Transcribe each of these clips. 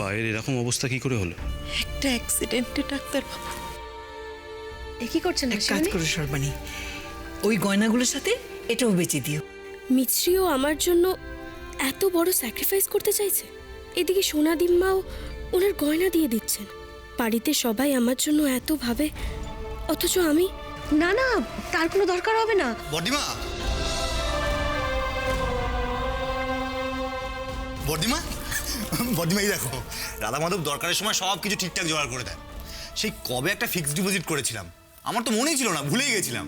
পায়ের এরকম অবস্থা কি করে হলো? একটা অ্যাক্সিডেন্টে ডাক্তার বাবু। এ কি করছেন এক কাজ করো সর্বাণী, ওই গয়নাগুলোর সাথে এটাও বেচে দিও। মিছরিও আমার জন্য এত বড় স্যাক্রিফাইস করতে চাইছে। এদিকে সোনাদিম্মাও ওনার গয়না দিয়ে দিচ্ছেন। বাড়িতে সবাই আমার জন্য এত ভাবে, অথচ আমি। না না, তার কোনো দরকার হবে না। বর্দিমা, বর্দিমা, বর্দিমা, এই দেখো রাধা মাধব দরকারের সময় সব কিছু ঠিকঠাক জোগাড় করে দেয়। সেই কবে একটা ফিক্সড ডিপোজিট করেছিলাম, আমার তো মনেই ছিল না, ভুলেই গেছিলাম।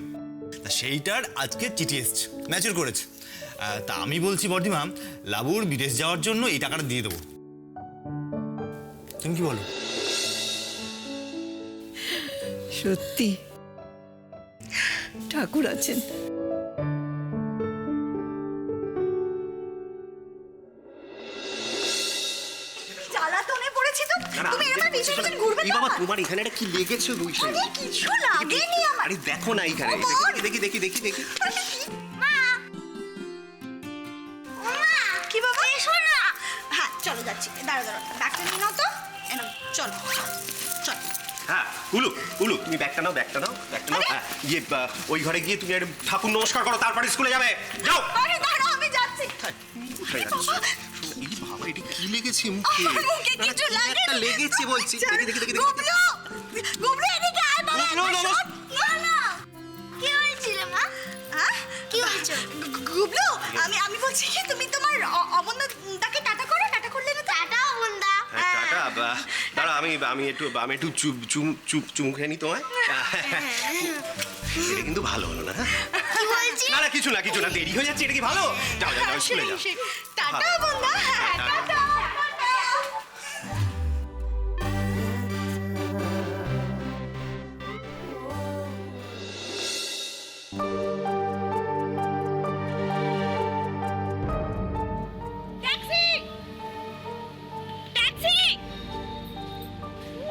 তা সেইটার আজকে চিঠি এসছে, ম্যাচিওর করেছে। তা আমি বলছি বর্দিমা, লাবুর বিদেশ যাওয়ার জন্য এই টাকাটা দিয়ে দেবো। তুমি কি বলো? সত্যি ঠাকুর আছেন। জ্বালাতনে পড়েছি তো। তুমি এরকম পিছন পিছন ঘুরবে এই তো? বাবা, তোমার এখানে একটা কি লেগেছে? দুই আরে কিছু লাগেনি আমার। আরে দেখো না এখানে, দেখি দেখি দেখি দেখি। মা, মা, কি বাবা? এসো না। হ্যাঁ, চলো যাচ্ছি। দাঁড়া দাঁড়া, ব্যাগটা নিয়ে নাও তো। এনো, চলো চলো। হ্যাঁ, উলু উলু, তুমি ব্যাগটা নাও, ব্যাগটা নাও, ব্যাগটা নাও। হ্যাঁ, গিয়ে ওই ঘরে গিয়ে তুমি একটা ঠাকুর নমস্কার করো, তারপরে স্কুলে যাবে। যাও। আরে দাঁড়াও, আমি যাচ্ছি। কোথায় যাচ্ছ? এই বাবা, এটা কি লেগেছে মুখে? আমার মুখে কিছু লাগেনি। একটা লেগেছে বলছি। দেখি দেখি দেখি। গুবলু, গুবলু, এদিকে আয় বাবা। গুবলু, একটা নমস্কার। shot। না না, কি হয়েছিল মা? হ্যাঁ, কি হয়েছে? গুবলু, আমি বলছি কি, তুমি তোমার অমনদাকে টাটা করো। টাটা করলে না? টাটা অমনদা। হ্যাঁ, টাটা। দাঁড়া, আমি একটু চুমু খেয়ে নি তোমায়। এটা কিন্তু ভালো হলো না। কি হয়েছে? না না, কিছু না কিছু না, দেরি হয়ে যাচ্ছে। এটা কি ভালো? যাও যাও যাও, স্কুলে যাও। টাটা অমনদা। হ্যাঁ, টাটা। ট্যাক্সি! ট্যাক্সি!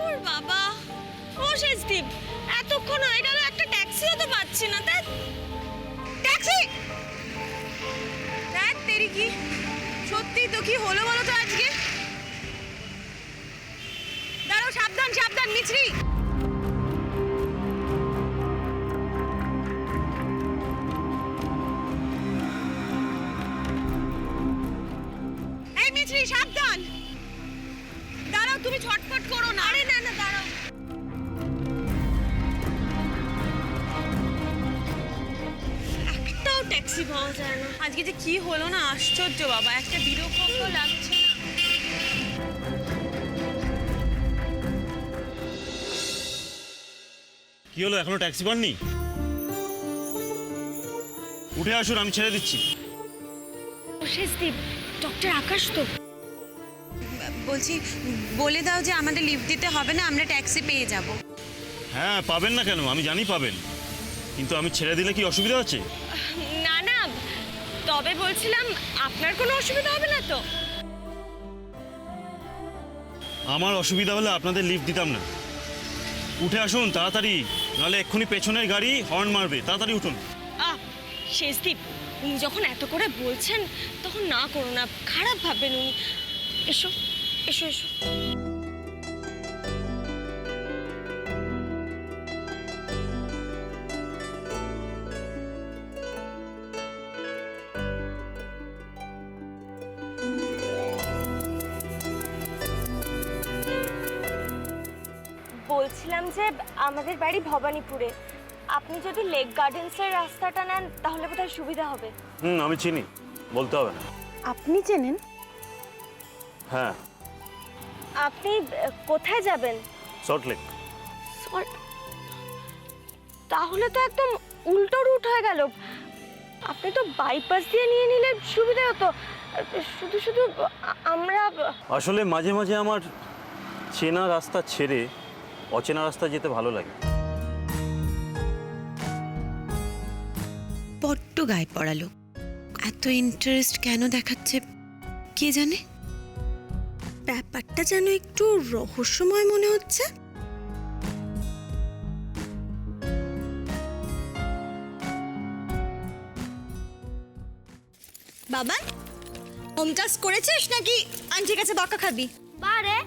ওর বাবা, ও শেষদীপ, এতক্ষণ হয়ে গেল একটা ট্যাক্সিও তো পাচ্ছি না। তা ট্যাক্সি! দেখ তেরি কি, সত্যি তো কি হলো বলো তো আজকে? দাঁড়াও, সাবধান সাবধান মিছরি। এই মিছরি, সাবধান। দাঁড়াও, তুমি ছটফট করো না। আরে না না, দাঁড়াও। একটাও ট্যাক্সি পাওয়া যায় না। আজকে যে কি হলো না, আশ্চর্য বাবা, একটা বিরক্ত লাগছে না। কি হলো, এখনো ট্যাক্সি পাননি? উঠে আসুন, আমি ছেড়ে দিচ্ছি। শেষদীপ, ডক্টর আকাশ তো। বলছি, বলে দাও যে আমাদের লিফট দিতে হবে না, আমরা ট্যাক্সি পেয়ে যাব। হ্যাঁ, পাবেন না কেন? আমি জানি পাবেন, কিন্তু আমি ছেড়ে দিলে কি অসুবিধা আছে? না না, তবে বলছিলাম আপনার কোনো অসুবিধা হবে না তো? আমার অসুবিধা হলে আপনাদের লিফট দিতাম না। উঠে আসুন তাড়াতাড়ি, নাহলে এক্ষুনি পেছনের গাড়ি হর্ন মারবে। তাড়াতাড়ি উঠুন। শেষদীপ, উনি যখন এত করে বলছেন তখন না করো না, খারাপ ভাববেন উনি। এসো এসো এসো। বলছিলাম যে আমাদের বাড়ি ভবানীপুরে। আপনি যদি লেক গার্ডেন্সের রাস্তাটা নেন তাহলে বোধহয় সুবিধা হবে। আমি চিনি, বলতে হবে না। আপনি চেনেন? হ্যাঁ। আপনি কোথায় যাবেন? সল্টলেক। তাহলে তো একদম উল্টো রুট হয়ে গেল। আপনি তো বাইপাস দিয়ে নিয়ে নিলে সুবিধা হতো। শুধু শুধু আমরা। আসলে মাঝে মাঝে আমার চেনা রাস্তা ছেড়ে অচেনা রাস্তা যেতে ভালো লাগে। বড্ড গায়ে পড়ালো। এত ইন্টারেস্ট কেন দেখাচ্ছে কে জানে? ব্যাপারটা যেন একটু রহস্যময় মনে হচ্ছে। বাবা, হোম টাস্ক করেছিস নাকি আন্টির কাছে বকা খাবি? বারে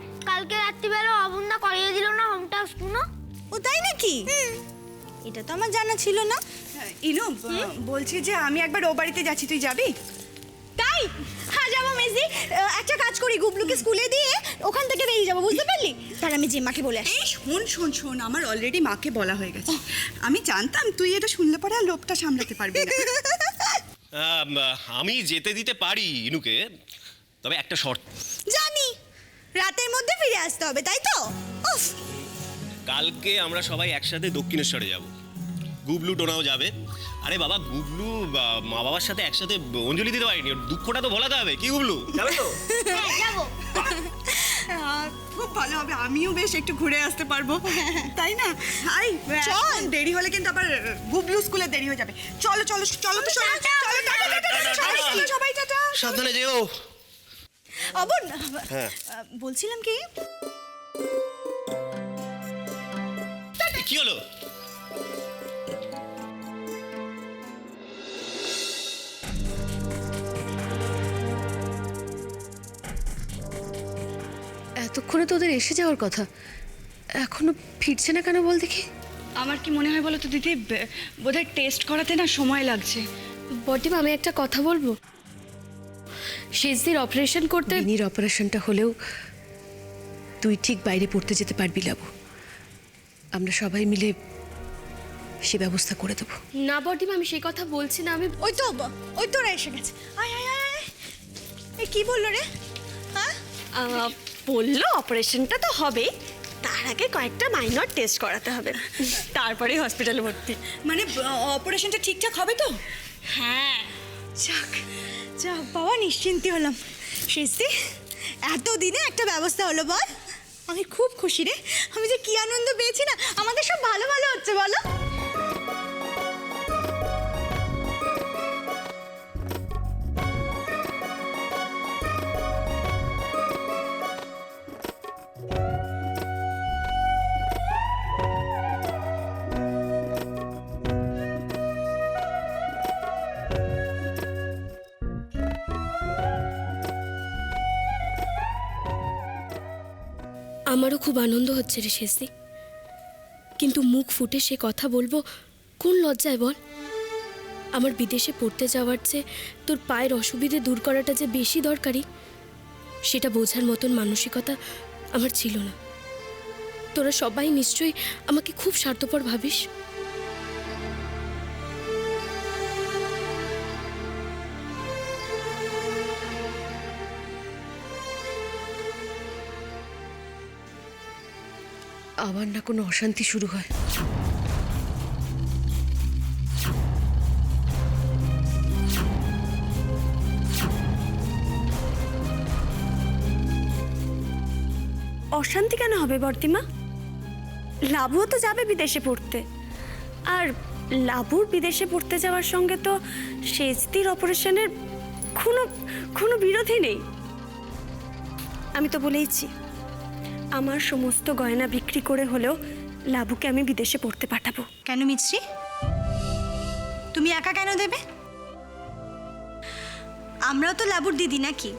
টাস্কটা করিয়ে দিল না, হোম টাস্কগুলো। ও তাই নাকি? এটা তো আমার জানা ছিল না। ইনু বলছি যে আমি একবার ও বাড়িতে যাচ্ছি, তুই যাবি? তাই? হ্যাঁ যাবো মেজি। একটা কাজ করি, গুবলুকে স্কুলে দিয়ে ওখান থেকে বেরিয়ে যাবো, বুঝতে পারলি? তার আমি জিম্মাকে বলে আসি। এই শোন শোন শোন, আমার অলরেডি মাকে বলা হয়ে গেছে। আমি জানতাম তুই এটা শুনলে পরে আর লোভটা সামলাতে পারবি না। আমি যেতে দিতে পারি ইনুকে, তবে একটা শর্ত। জানি, রাতের মধ্যে ফিরে আসতে হবে, তাই তো? উফ, কালকে আমরা সবাই একসাথে দক্ষিণেশ্বরে যাব। গুবলু টোনাও যাবে। আরে বাবা, গুবলু মা বাবার সাথে একসাথে অঞ্জলি দিতে পারিনি, ওর দুঃখটা তো ভোলাতে হবে। কি গুবলু, যাবে তো? হ্যাঁ যাবো। খুব ভালো হবে, আমিও বেশ একটু ঘুরে আসতে পারবো, তাই না? আই চল, দেরি হলে কিন্তু আবার গুবলু স্কুলে দেরি হয়ে যাবে। চলো চলো চলো তো, চলো চলো, টাটা, টাটা, টাটা, সবাই, সবাই টাটা। সাবধানে যেও। অবন, হ্যাঁ। বলছিলাম কি, কি হলো? এতক্ষণে তো ওদের এসে যাওয়ার কথা, এখনো ফিরছে না কেন বল দেখি। আমার কি মনে হয় বলো তো দিদি, বোধহয় টেস্ট করাতে না সময় লাগছে। বটিমা, আমি একটা কথা বলবো। শেষদির অপারেশন করতে, বিনির অপারেশনটা হলেও তুই ঠিক বাইরে পড়তে যেতে পারবি লাবু। আমরা সবাই মিলে সে ব্যবস্থা করে দেবো। না বটিমা, আমি সেই কথা বলছি না। আমি ওই তো ওরা এসে গেছে। আয় আয় আয় আয়। এই কি বললো রে? হ্যাঁ, বললো অপারেশনটা তো হবেই, তার আগে কয়েকটা মাইনর টেস্ট করাতে হবে, তারপরে হসপিটালে ভর্তি। মানে অপারেশনটা ঠিকঠাক হবে তো? হ্যাঁ। যাক যাক বাবা, নিশ্চিন্তি হলাম। শেষে এতদিনে একটা ব্যবস্থা হলো বল। আমি খুব খুশি রে। আমি যে কি আনন্দ পেয়েছি না, আমাদের সব ভালো ভালো হচ্ছে বলো। আমারও খুব আনন্দ হচ্ছে রে শেষদি, কিন্তু মুখ ফুটে সে কথা বলবো কোন লজ্জায় বল? আমার বিদেশে পড়তে যাওয়ার চেয়ে তোর পায়ের অসুবিধে দূর করাটা যে বেশি দরকারি, সেটা বোঝার মতন মানসিকতা আমার ছিল না। তোরা সবাই নিশ্চয়ই আমাকে খুব স্বার্থপর ভাবিস। আবার না কোনো অশান্তি শুরু হয়। অশান্তি কেন হবে বর্তিমা? লাবুও তো যাবে বিদেশে পড়তে, আর লাবুর বিদেশে পড়তে যাওয়ার সঙ্গে তো শেষদির অপারেশনের কোনো বিরোধী নেই। আমি তো বলেইছি, আমার সমস্ত গয়না বিক্রি করে হলেও লাবুকে আমি বিদেশে পড়তে পাঠাবো। কেন মিছরি, তুমি একা কেন দেবে? আমরাও তো লাবুর দিদি নাকি?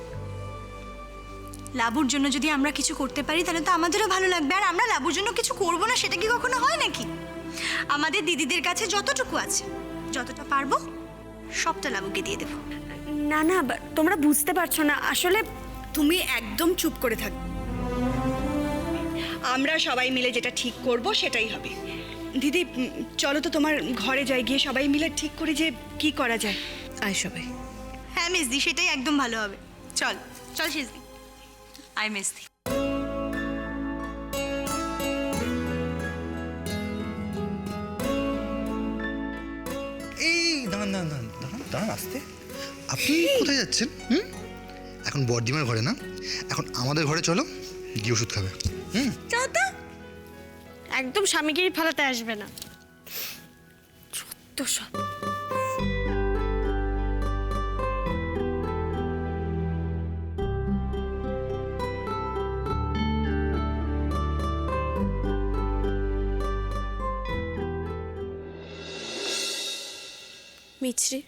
লাবুর জন্য যদি আমরা কিছু করতে পারি তাহলে তো আমাদেরও ভালো লাগবে। আর আমরা লাবুর জন্য কিছু করব না, সেটা কি কখনো হয় নাকি? আমাদের দিদিদের কাছে যতটুকু আছে, যতটা পারবো সবটা লাবুকে দিয়ে দেবো। না না, তোমরা বুঝতে পারছো না আসলে। তুমি একদম চুপ করে থাক। আমরা সবাই মিলে যেটা ঠিক করব সেটাই হবে। দিদি চলো তো তোমার ঘরে যাই, গিয়ে সবাই মিলে ঠিক করি যে কি করা যায়। আয় সবাই। হ্যাঁ মেজদি, সেটাই একদম ভালো হবে। চল চল শেষদি, আয় মেজদি। এই দাঁড়ান দাঁড়ান দাঁড়ান দাঁড়ান দাঁড়ান, আসতে। আপনি কোথায় যাচ্ছেন? এখন বর্দিমার ঘরে না, এখন আমাদের ঘরে চলো, গিয়ে ওষুধ খাবে। চল তো, একদম স্বামীগিরি ফেলাতে আসবে না। তো সব মিছরি।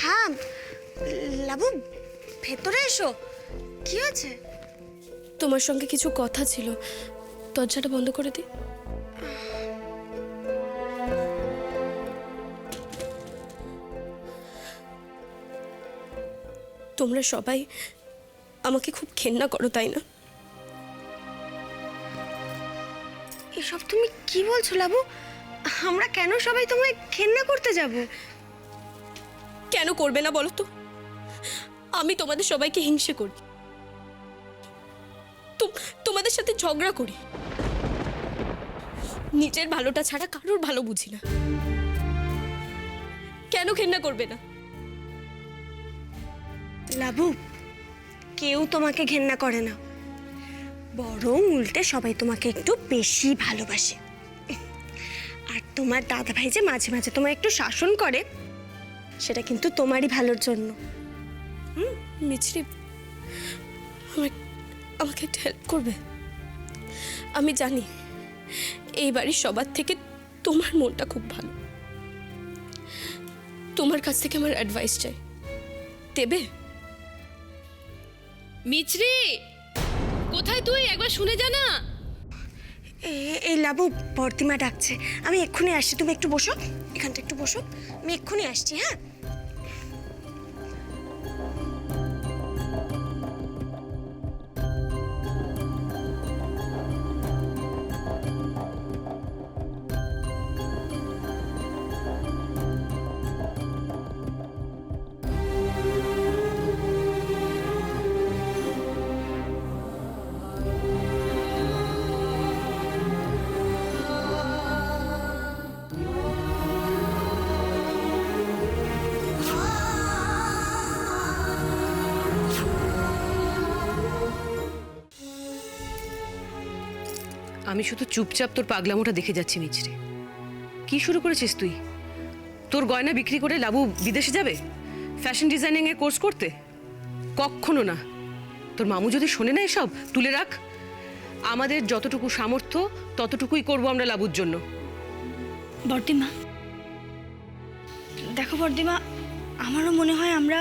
হ্যাঁ লাবু, ভেতরে এসো। কি হয়েছে? তোমার সঙ্গে কিছু কথা ছিল, দরজাটা বন্ধ করে দি। তোমরা সবাই আমাকে খুব ঘেন্না করো, তাই না? এসব তুমি কি বলছো লাবু? আমরা কেন সবাই তোমায় ঘেন্না করতে যাব? কেন করবে না বলো তো? আমি তোমাদের সবাইকে হিংসে করি, তোমাদের সাথে ঝগড়া করি, নিজের ভালোটা ছাড়া কারোর ভালো বুঝি না। কেন ঘেন্না করবে না? লাবু, কেউ তোমাকে ঘেন্না করে না, বরং উল্টে সবাই তোমাকে একটু বেশি ভালোবাসে। আর তোমার দাদা ভাই যে মাঝে মাঝে তোমায় একটু শাসন করে, সেটা কিন্তু তোমারই ভালোর জন্য। মিছরি, আমাকে একটু হেল্প করবে? আমি জানি এই বাড়ির সবার থেকে তোমার মনটা খুব ভালো, তোমার কাছ থেকে আমার অ্যাডভাইস চাই, দেবে? মিছরি, কোথায় তুই? একবার শুনে যা না। এই লাবু, বর্দিমা ডাকছে, আমি এক্ষুনি আসছি, তুমি একটু বসো, এখানটা একটু বসো, আমি এক্ষুনি আসছি। হ্যাঁ, আমি শুধু চুপচাপ তোর পাগলামোটা দেখে যাচ্ছি মিছরি। কি শুরু করেছিস তুই? তোর গয়না বিক্রি করে লাবু বিদেশে যাবে ফ্যাশন ডিজাইনিং এর কোর্স করতে? কখনো না। তোর মামু যদি শোনে না এসব, তুলে রাখ। আমাদের যতটুকু সামর্থ্য ততটুকুই করব আমরা লাবুর জন্য। বর্দিমা, দেখো বর্দিমা, আমারও মনে হয় আমরা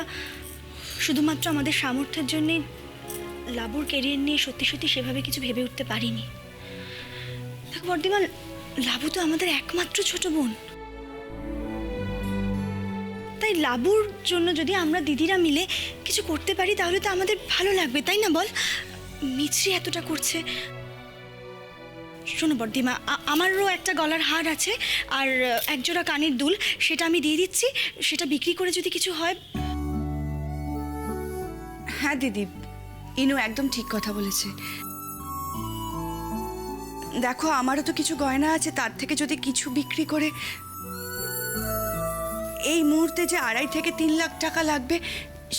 শুধুমাত্র আমাদের সামর্থ্যের জন্যে লাবুর কেরিয়ার নিয়ে সত্যি সত্যি সেভাবে কিছু ভেবে উঠতে পারিনি। দেখো বর্দিমা, লাবু তো আমাদের একমাত্র ছোট বোন, তাই লাবুর জন্য যদি আমরা দিদিরা মিলে কিছু করতে পারি তাহলে তো আমাদের ভালো লাগবে, তাই না বল? মিছরি এতটা করছে। শোনো বর্দিমা, আমারও একটা গলার হার আছে আর একজোড়া কানের দুল, সেটা আমি দিয়ে দিচ্ছি, সেটা বিক্রি করে যদি কিছু হয়। হ্যাঁ দিদি, ইনু একদম ঠিক কথা বলেছে। দেখো, আমারও তো কিছু গয়না আছে, তার থেকে যদি কিছু বিক্রি করে এই মুহূর্তে যে 2.5 থেকে 3 লাখ টাকা লাগবে,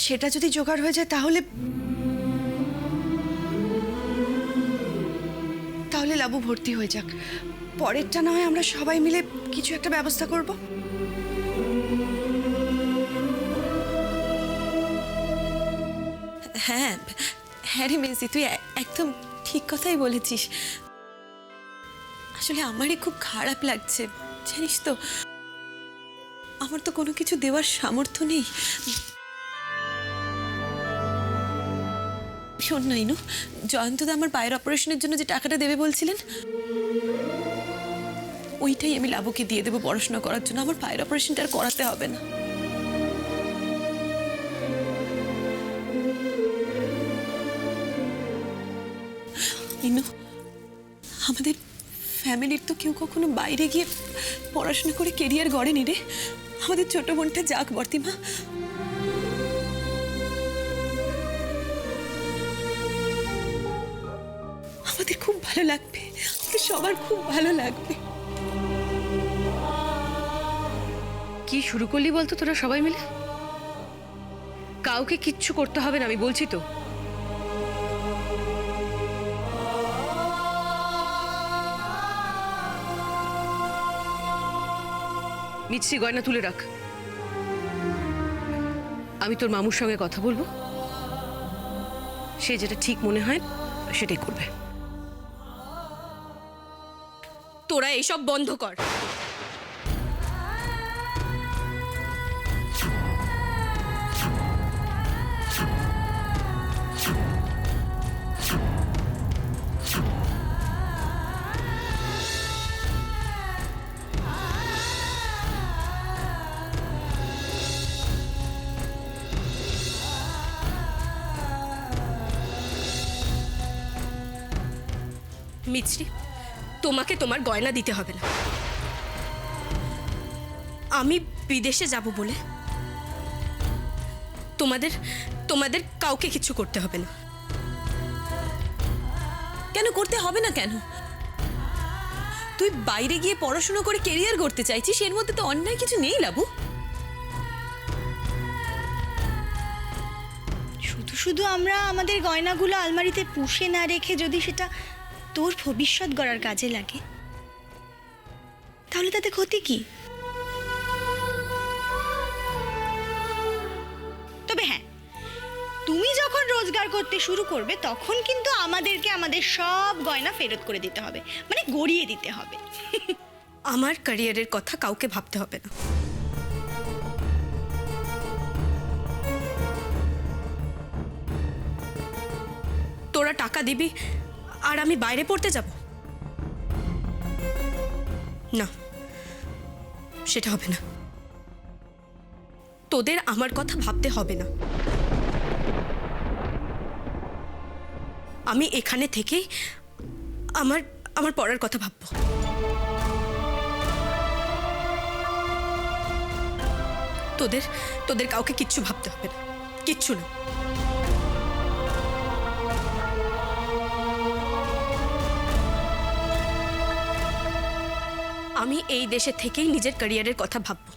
সেটা যদি জোগাড় হয়ে যায় তাহলে লাবু ভর্তি হয়ে যাক। পরেরটা না হয় আমরা সবাই মিলে কিছু একটা ব্যবস্থা করব। হ্যাঁ হ্যাঁ রে মেজি, তুই একদম ঠিক কথাই বলেছিস। আসলে আমারই খুব খারাপ লাগছে, জানিস তো, আমার তো কোনো কিছু দেওয়ার সামর্থ্য নেই। শোন না ইনু, জয়ন্তদা আমার পায়ের অপারেশনের জন্য যে টাকাটা দেবে বলছিলেন, ওইটাই আমি লাবুকে দিয়ে দেবো পড়াশোনা করার জন্য। আমার পায়ের অপারেশনটা আর করাতে হবে না। ইনু, আমাদের ফ্যামিলির তো কেউ কখনো বাইরে গিয়ে পড়াশোনা করে কেরিয়ার গড়েনি রে। আমাদের ছোট বোনটা যাক বর্তিমা। আমাদের খুব ভালো লাগবে, আমাদের সবার খুব ভালো লাগবে। কি শুরু করলি বলতো তোরা সবাই মিলে? কাউকে কিচ্ছু করতে হবে না, আমি বলছি তো। মিছরি, গয়না তুলে রাখ। আমি তোর মামুর সঙ্গে কথা বলবো, সে যেটা ঠিক মনে হয় সেটাই করবে। তোরা এসব বন্ধ কর। মিছরি, তোমাকে তোমার গয়না দিতে হবে না। আমি বিদেশে যাব বলে তোমাদের তোমাদের কাউকে কিছু করতে হবে না। কেন করতে হবে না কেন? তুই বাইরে গিয়ে পড়াশোনা করে কেরিয়ার গড়তে চাইছিস, এর মধ্যে তো অন্যায় কিছু নেই লাবু। শুধু শুধু আমরা আমাদের গয়নাগুলো আলমারিতে পুষে না রেখে যদি সেটা তোর ভবিষ্যৎ গড়ার কাজে লাগে, তাহলে তাতে ক্ষতি কি? তবে হ্যাঁ, তুমি যখন রোজগার করতে শুরু করবে তখন কিন্তু আমাদেরকে আমাদের সব গয়না ফেরত করে দিতে হবে, মানে গড়িয়ে দিতে হবে। আমার ক্যারিয়ারের কথা কাউকে ভাবতে হবে না। তোরা টাকা দিবি আর আমি বাইরে পড়তে যাব? না, সেটা হবে না। তোদের আমার কথা ভাবতে হবে না। আমি এখানে থেকেই আমার আমার পড়ার কথা ভাববো। তোদের তোদের কাউকে কিচ্ছু ভাবতে হবে না, কিচ্ছু না। আমি এই দেশে থেকেই নিজের ক্যারিয়ারের কথা ভাববো,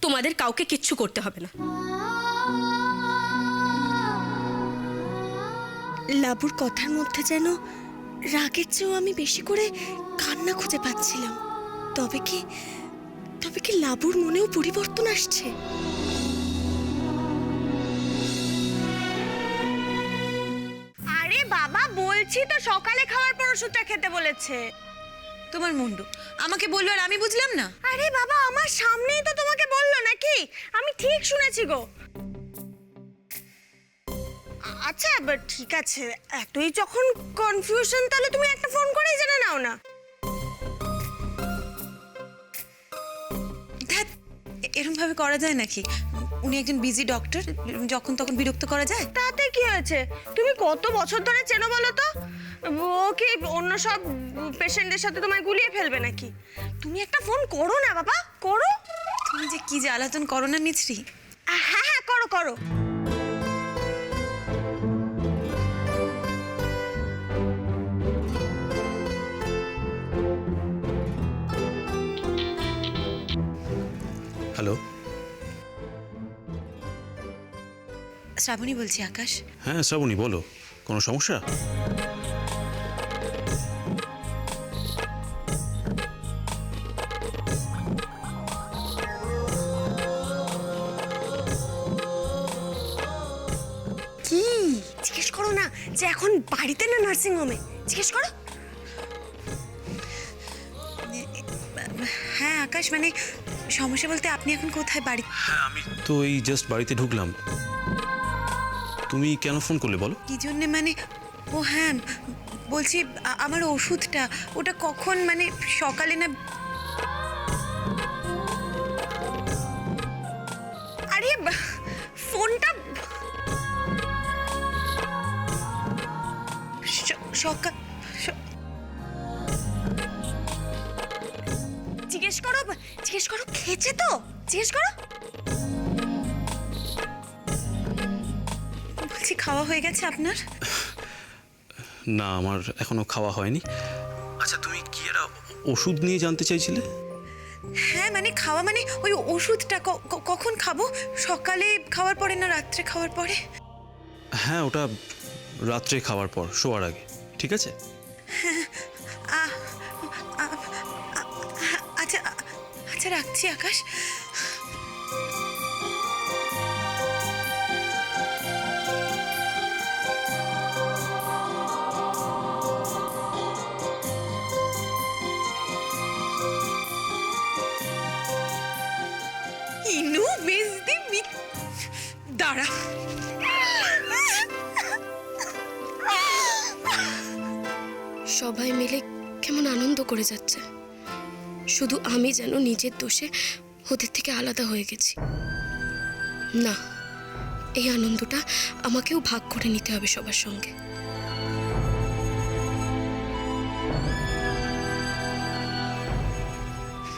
তোমাদের কাউকে কিচ্ছু করতে হবে না। লাবুর কথার মধ্যে যেন রাগের চেয়েও আমি বেশি করে কান্না খুঁজে পাচ্ছিলাম। তবে কি লাবুর মনেও পরিবর্তন আসছে? আরে বাবা, বলছি তো সকালে খাওয়ার পর ওষুধটা খেতে বলেছে। তোমার মুন্ডু আমাকে বললো আর আমি বুঝলাম না। আরে বাবা, আমার সামনেই তো তোমাকে বললো নাকি? আমি ঠিক শুনেছি গো। আচ্ছা, ঠিক আছে, এতই যখন কনফিউশন তাহলে তুমি একটা ফোন করেই জেনে নাও না। ধ্যাৎ, এরকম ভাবে করা যায় নাকি? উনি একজন বিজি ডক্টর, যখন তখন বিরক্ত করা যায়? তাতে কি হয়েছে? তুমি কত বছর ধরে চেনো বলো তো? ও কি অন্য সব পেশেন্টদের সাথে তোমায় গুলিয়ে ফেলবে নাকি? তুমি একটা ফোন করো না বাবা, করো। তুমি যে কি জ্বালাতন করো না মিছরি। হ্যাঁ হ্যাঁ, করো করো। হ্যালো, শ্রাবণী বলছি, আকাশ। হ্যাঁ শ্রাবণী, বলো, কোনো সমস্যা? কি জিজ্ঞেস করো না যে এখন বাড়িতে না নার্সিং হোমে? জিজ্ঞেস করো। হ্যাঁ আকাশ, মানে সমস্যা বলতে আপনি এখন কোথায়? বাড়ি? হ্যাঁ, আমি তো এই জাস্ট বাড়িতে ঢুকলাম। তুমি কেন ফোন করলে বলো? কি জন্যে মানে? ও হ্যাঁ, বলছি আমার ওষুধটা, ওটা কখন, মানে সকালে না? আরে ফোনটা সকাল। জিজ্ঞেস করো খেয়েছে তো? জিজ্ঞেস করো। বলছি খাওয়া হয়ে গেছে আপনার? না, আমার এখনো খাওয়া হয়নি। আচ্ছা, তুমি কি একটা ওষুধ নিয়ে জানতে চাইছিলে? হ্যাঁ, মানে খাওয়া মানে ওই ওষুধটা কখন খাবো? সকালে খাওয়ার পরে না রাত্রে খাওয়ার পরে? হ্যাঁ, ওটা রাত্রে খাওয়ার পর, শোয়ার আগে, ঠিক আছে? আচ্ছা আচ্ছা, রাখছি আকাশ। ইনু মেজদি দাঁড়া। সবাই মিলে কেমন আনন্দ করে যাচ্ছে, শুধু আমি যেন নিজের দোষে ওদের থেকে আলাদা হয়ে গেছি। না, এই আনন্দটা আমাকেও ভাগ করে নিতে হবে সবার সঙ্গে।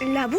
লাবু